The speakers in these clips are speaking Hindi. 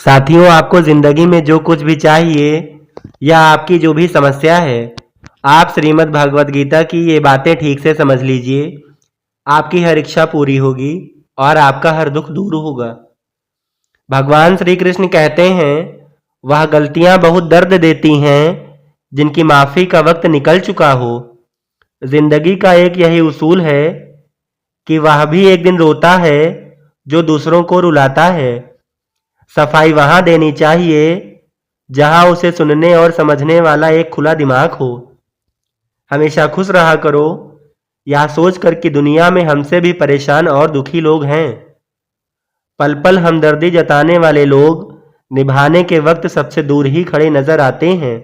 साथियों, आपको जिंदगी में जो कुछ भी चाहिए या आपकी जो भी समस्या है, आप श्रीमद् भागवत गीता की ये बातें ठीक से समझ लीजिए। आपकी हर इच्छा पूरी होगी और आपका हर दुख दूर होगा। भगवान श्री कृष्ण कहते हैं, वह गलतियां बहुत दर्द देती हैं जिनकी माफी का वक्त निकल चुका हो। जिंदगी का एक यही उसूल है कि वह भी एक दिन रोता है जो दूसरों को रुलाता है। सफाई वहां देनी चाहिए जहां उसे सुनने और समझने वाला एक खुला दिमाग हो। हमेशा खुश रहा करो, यह सोचकर कि दुनिया में हमसे भी परेशान और दुखी लोग हैं। पल पल हमदर्दी जताने वाले लोग निभाने के वक्त सबसे दूर ही खड़े नजर आते हैं।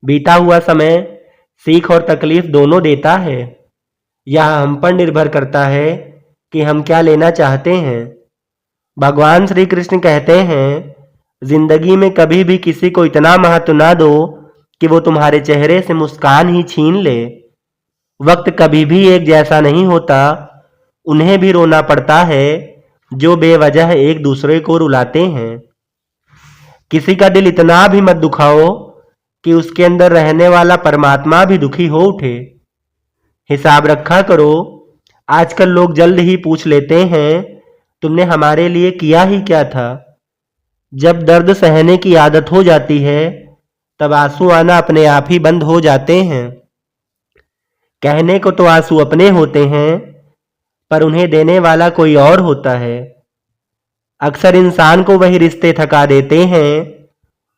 बीता हुआ समय सीख और तकलीफ दोनों देता है। यह हम पर निर्भर करता है कि हम क्या लेना चाहते हैं। भगवान श्री कृष्ण कहते हैं, जिंदगी में कभी भी किसी को इतना महत्व ना दो कि वो तुम्हारे चेहरे से मुस्कान ही छीन ले। वक्त कभी भी एक जैसा नहीं होता, उन्हें भी रोना पड़ता है जो बेवजह एक दूसरे को रुलाते हैं। किसी का दिल इतना भी मत दुखाओ कि उसके अंदर रहने वाला परमात्मा भी दुखी हो उठे। हिसाब रखा करो। आजकल लोग जल्द ही पूछ लेते हैं, तुमने हमारे लिए किया ही क्या था। जब दर्द सहने की आदत हो जाती है, तब आंसू आना अपने आप ही बंद हो जाते हैं। कहने को तो आंसू अपने होते हैं, पर उन्हें देने वाला कोई और होता है। अक्सर इंसान को वही रिश्ते थका देते हैं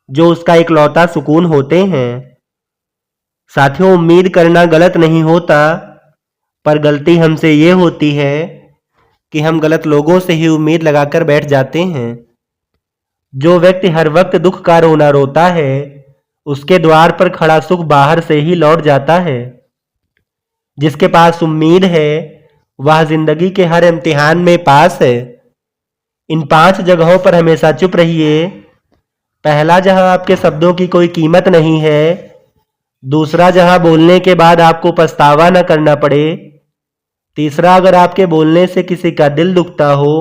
जो उसका इकलौता सुकून होते हैं। साथियों, उम्मीद करना गलत नहीं होता, पर गलती हमसे ये होती है कि हम गलत लोगों से ही उम्मीद लगाकर बैठ जाते हैं। जो व्यक्ति हर वक्त दुख का रोना रोता है, उसके द्वार पर खड़ा सुख बाहर से ही लौट जाता है। जिसके पास उम्मीद है, वह जिंदगी के हर इम्तिहान में पास है। इन 5 जगहों पर हमेशा चुप रहिए। पहला, जहां आपके शब्दों की कोई कीमत नहीं है। दूसरा, जहां बोलने के बाद आपको पछतावा न करना पड़े। तीसरा, अगर आपके बोलने से किसी का दिल दुखता हो।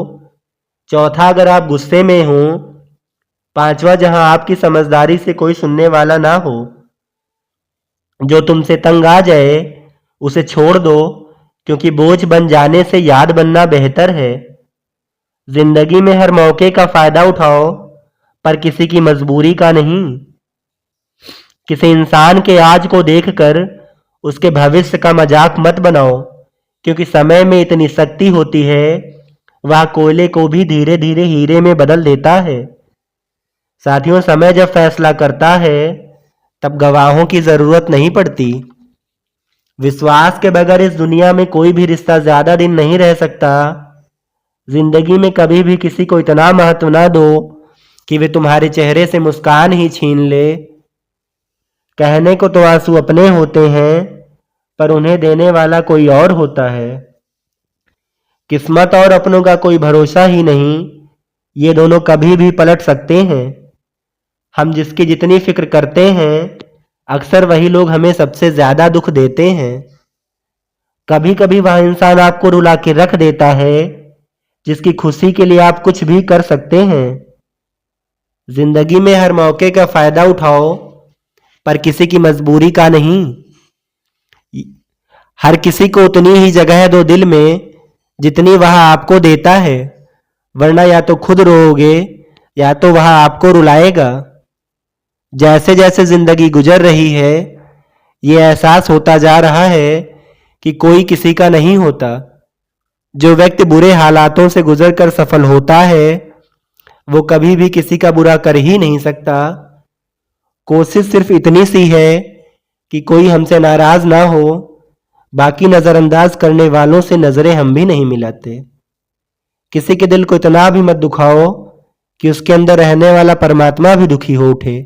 चौथा, अगर आप गुस्से में हो। पांचवा, जहां आपकी समझदारी से कोई सुनने वाला ना हो। जो तुमसे तंग आ जाए उसे छोड़ दो, क्योंकि बोझ बन जाने से याद बनना बेहतर है। जिंदगी में हर मौके का फायदा उठाओ, पर किसी की मजबूरी का नहीं। किसी इंसान के आज को देखकर उसके भविष्य का मजाक मत बनाओ, क्योंकि समय में इतनी शक्ति होती है, वह कोयले को भी धीरे धीरे हीरे में बदल देता है। साथियों, समय जब फैसला करता है, तब गवाहों की जरूरत नहीं पड़ती। विश्वास के बगैर इस दुनिया में कोई भी रिश्ता ज्यादा दिन नहीं रह सकता। जिंदगी में कभी भी किसी को इतना महत्व ना दो कि वे तुम्हारे चेहरे से मुस्कान ही छीन ले। कहने को तो आंसू अपने होते हैं, पर उन्हें देने वाला कोई और होता है। किस्मत और अपनों का कोई भरोसा ही नहीं, ये दोनों कभी भी पलट सकते हैं। हम जिसकी जितनी फिक्र करते हैं, अक्सर वही लोग हमें सबसे ज्यादा दुख देते हैं। कभी कभी वह इंसान आपको रुला के रख देता है जिसकी खुशी के लिए आप कुछ भी कर सकते हैं। जिंदगी में हर मौके का फायदा उठाओ, पर किसी की मजबूरी का नहीं। हर किसी को उतनी ही जगह दो दिल में जितनी वह आपको देता है, वरना या तो खुद रोओगे या तो वह आपको रुलाएगा। जैसे जैसे जिंदगी गुजर रही है, ये एहसास होता जा रहा है कि कोई किसी का नहीं होता। जो व्यक्ति बुरे हालातों से गुजरकर सफल होता है, वो कभी भी किसी का बुरा कर ही नहीं सकता। कोशिश सिर्फ इतनी सी है कि कोई हमसे नाराज ना हो। बाकी नजरअंदाज करने वालों से नजरें हम भी नहीं मिलाते। किसी के दिल को इतना भी मत दुखाओ कि उसके अंदर रहने वाला परमात्मा भी दुखी हो उठे।